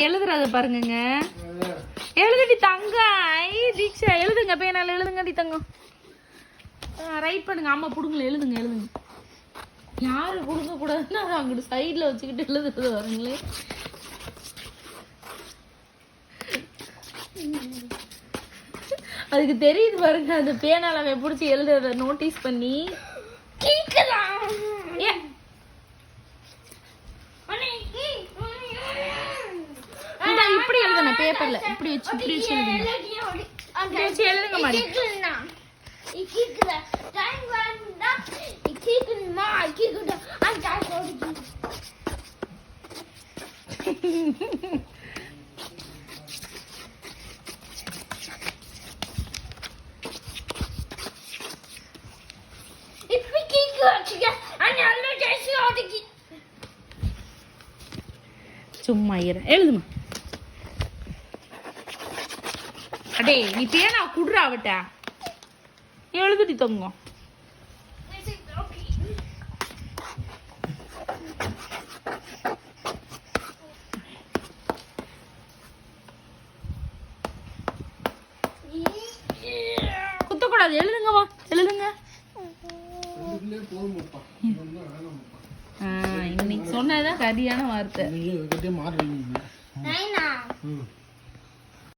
எழுதுறத பாருங்க. எழுதுடி தங்க. தீக்ஷா எழுதுங்க, பேனால எழுதுங்கடி தங்கம். ரைட் பண்ணுங்க. அம்மா புடுங்கல, எழுதுங்க எழுதுங்க. யாரு புடுங்க கூடாதுன்னா அங்கிட்டு சைட்ல வச்சுக்கிட்டு எழுதுறது பாருங்களே. அதுக்கு தெரியுது பாருங்க, அந்த பேனால அவன் பிடிச்சி எழுதுறத நோட்டீஸ் பண்ணி. இப்படி எழுதுன பேப்பர்ல இப்படி வச்சு எழுதுங்க மாதிரி. சும்மா எழுதுமா. அடே நீ பேனா குடுறா அவட்ட. எழுதுடி தங்கம். குத்தக்கூடாது. எழுதுங்கம்மா எழுதுங்க. இன்னைக்கு சொன்னதுதான் சரியான வார்த்தை.